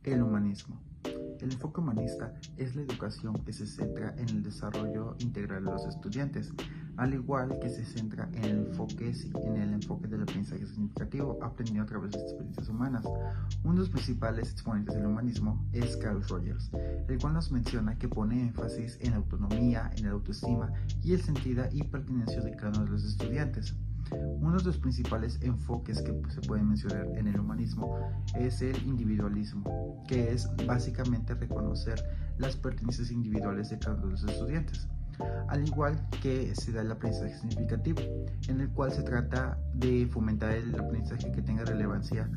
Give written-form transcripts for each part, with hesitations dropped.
El humanismo. El enfoque humanista es la educación que se centra en el desarrollo integral de los estudiantes, al igual que se centra en el enfoque del aprendizaje significativo aprendido a través de experiencias humanas. Uno de los principales exponentes del humanismo es Carl Rogers, el cual nos menciona que pone énfasis en la autonomía, en la autoestima y el sentido y pertenencia de cada uno de los estudiantes. Uno de los principales enfoques que se pueden mencionar en el humanismo es el individualismo, que es básicamente reconocer las pertenencias individuales de cada uno de los estudiantes, al igual que se da el aprendizaje significativo, en el cual se trata de fomentar el aprendizaje que tenga relevancia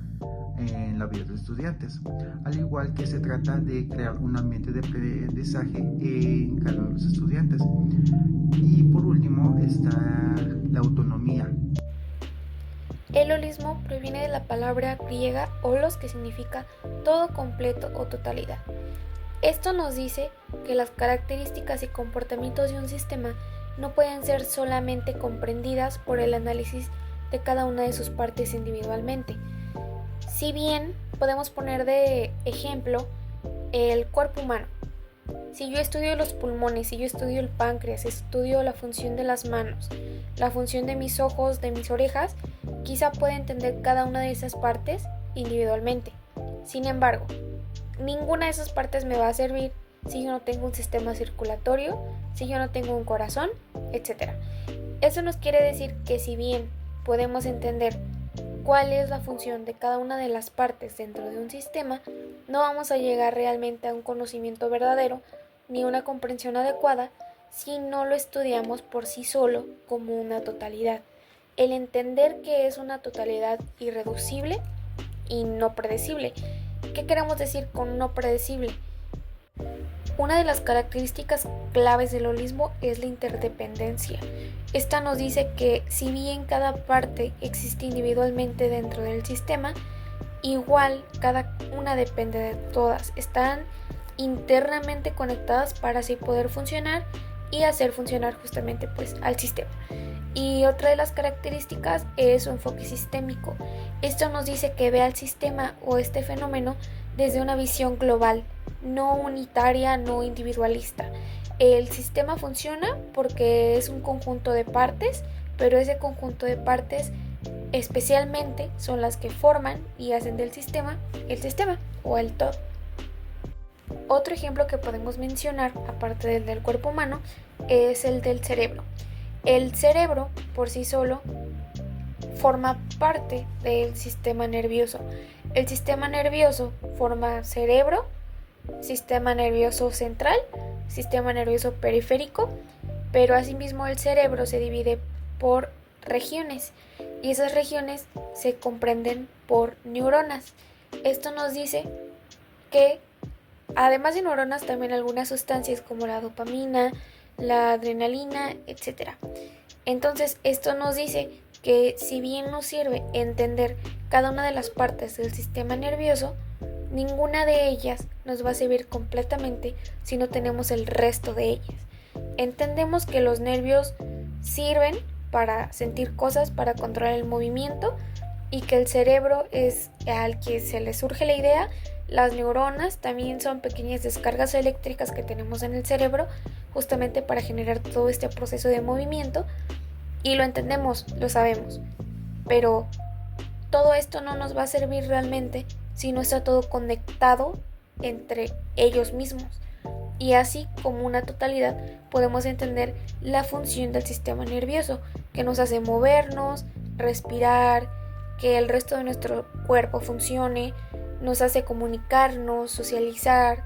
en la vida de los estudiantes, al igual que se trata de crear un ambiente de aprendizaje en cada uno de los estudiantes. Y por último está la autonomía. El holismo proviene de la palabra griega holos, que significa todo, completo o totalidad. Esto nos dice que las características y comportamientos de un sistema no pueden ser solamente comprendidas por el análisis de cada una de sus partes individualmente. Si bien podemos poner de ejemplo el cuerpo humano. Si yo estudio los pulmones, si yo estudio el páncreas, estudio la función de las manos, la función de mis ojos, de mis orejas, quizá pueda entender cada una de esas partes individualmente. Sin embargo, ninguna de esas partes me va a servir si yo no tengo un sistema circulatorio, si yo no tengo un corazón, etc. Eso nos quiere decir que si bien podemos entender cuál es la función de cada una de las partes dentro de un sistema, no vamos a llegar realmente a un conocimiento verdadero ni una comprensión adecuada si no lo estudiamos por sí solo como una totalidad. El entender que es una totalidad irreducible y no predecible. ¿Qué queremos decir con no predecible? Una de las características claves del holismo es la interdependencia. Esta nos dice que si bien cada parte existe individualmente dentro del sistema, igual cada una depende de todas. Están internamente conectadas para así poder funcionar y hacer funcionar justamente al sistema. Y otra de las características es su enfoque sistémico. Esto nos dice que ve al sistema o este fenómeno desde una visión global, no unitaria, no individualista. El sistema funciona porque es un conjunto de partes, pero ese conjunto de partes especialmente son las que forman y hacen del sistema el sistema o el todo. Otro ejemplo que podemos mencionar, aparte del cuerpo humano, es el del cerebro. El cerebro por sí solo forma parte del sistema nervioso. El sistema nervioso forma cerebro, sistema nervioso central, sistema nervioso periférico, pero asimismo el cerebro se divide por regiones y esas regiones se comprenden por neuronas. Esto nos dice que además de neuronas también algunas sustancias como la dopamina, la adrenalina, etc. Entonces esto nos dice que si bien nos sirve entender cada una de las partes del sistema nervioso, ninguna de ellas nos va a servir completamente si no tenemos el resto de ellas. Entendemos que los nervios sirven para sentir cosas, para controlar el movimiento, y que el cerebro es al que se le surge la idea. Las neuronas también son pequeñas descargas eléctricas que tenemos en el cerebro justamente para generar todo este proceso de movimiento, y lo entendemos, lo sabemos, pero todo esto no nos va a servir realmente si no está todo conectado entre ellos mismos. Y así como una totalidad podemos entender la función del sistema nervioso, que nos hace movernos, respirar, que el resto de nuestro cuerpo funcione, nos hace comunicarnos, socializar,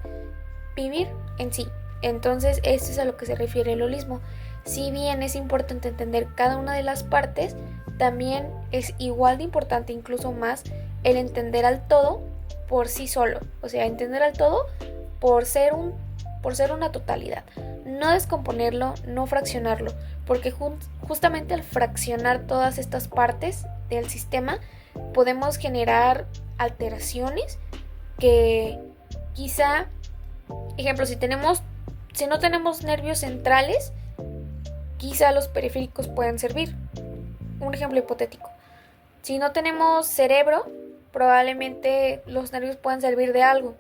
vivir en sí. Entonces esto es a lo que se refiere el holismo. Si bien es importante entender cada una de las partes, también es igual de importante, incluso más, el entender al todo por sí solo. O sea, entender al todo por ser una totalidad. No descomponerlo, no fraccionarlo, porque justamente al fraccionar todas estas partes del sistema podemos generar alteraciones que quizá, ejemplo, si no tenemos nervios centrales, quizá los periféricos puedan servir. Un ejemplo hipotético. Si no tenemos cerebro, probablemente los nervios puedan servir de algo,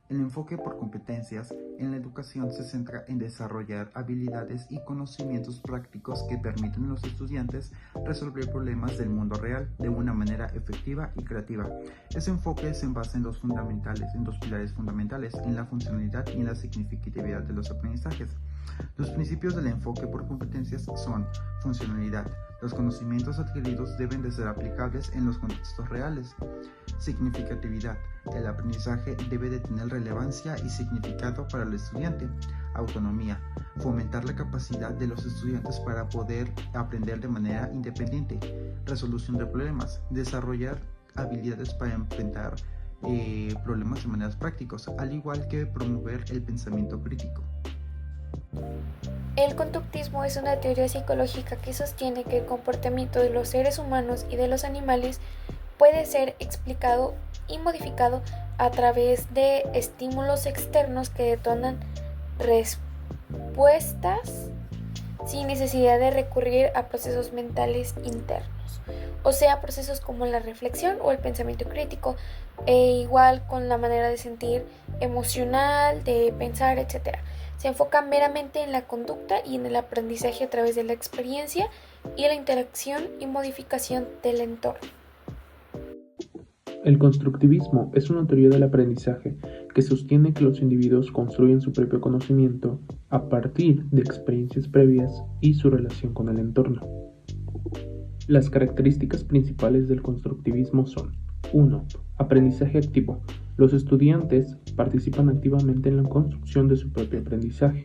El enfoque por competencias en la educación se centra en desarrollar habilidades y conocimientos prácticos que permiten a los estudiantes resolver problemas del mundo real de una manera efectiva y creativa. Ese enfoque se basa en dos pilares fundamentales, en la funcionalidad y en la significatividad de los aprendizajes. Los principios del enfoque por competencias son funcionalidad. Los conocimientos adquiridos deben de ser aplicables en los contextos reales. Significatividad. El aprendizaje debe de tener relevancia y significado para el estudiante. Autonomía. Fomentar la capacidad de los estudiantes para poder aprender de manera independiente. Resolución de problemas. Desarrollar habilidades para enfrentar problemas de maneras prácticas, al igual que promover el pensamiento crítico. El conductismo es una teoría psicológica que sostiene que el comportamiento de los seres humanos y de los animales puede ser explicado y modificado a través de estímulos externos que detonan respuestas sin necesidad de recurrir a procesos mentales internos, o sea, procesos como la reflexión o el pensamiento crítico, igual con la manera de sentir emocional, de pensar, etc. Se enfoca meramente en la conducta y en el aprendizaje a través de la experiencia y la interacción y modificación del entorno. El constructivismo es una teoría del aprendizaje que sostiene que los individuos construyen su propio conocimiento a partir de experiencias previas y su relación con el entorno. Las características principales del constructivismo son: 1. Aprendizaje activo. Los estudiantes participan activamente en la construcción de su propio aprendizaje.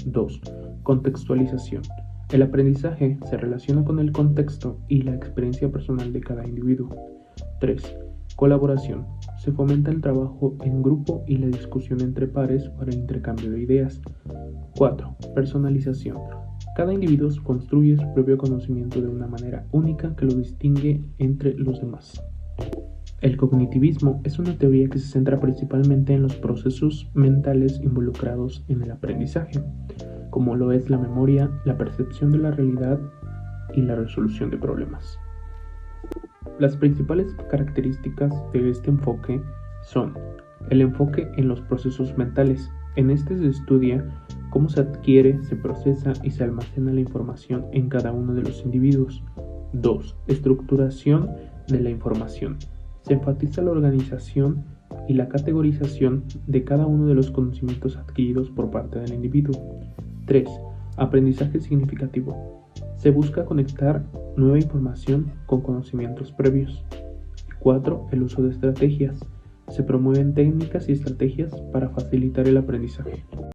2. Contextualización. El aprendizaje se relaciona con el contexto y la experiencia personal de cada individuo. 3. Colaboración. Se fomenta el trabajo en grupo y la discusión entre pares para el intercambio de ideas. 4. Personalización. Cada individuo construye su propio conocimiento de una manera única que lo distingue entre los demás. El cognitivismo es una teoría que se centra principalmente en los procesos mentales involucrados en el aprendizaje, como lo es la memoria, la percepción de la realidad y la resolución de problemas. Las principales características de este enfoque son: el enfoque en los procesos mentales. En este se estudia cómo se adquiere, se procesa y se almacena la información en cada uno de los individuos. 2. Estructuración de la información. Se enfatiza la organización y la categorización de cada uno de los conocimientos adquiridos por parte del individuo. 3. Aprendizaje significativo. Se busca conectar nueva información con conocimientos previos. 4. El uso de estrategias. Se promueven técnicas y estrategias para facilitar el aprendizaje.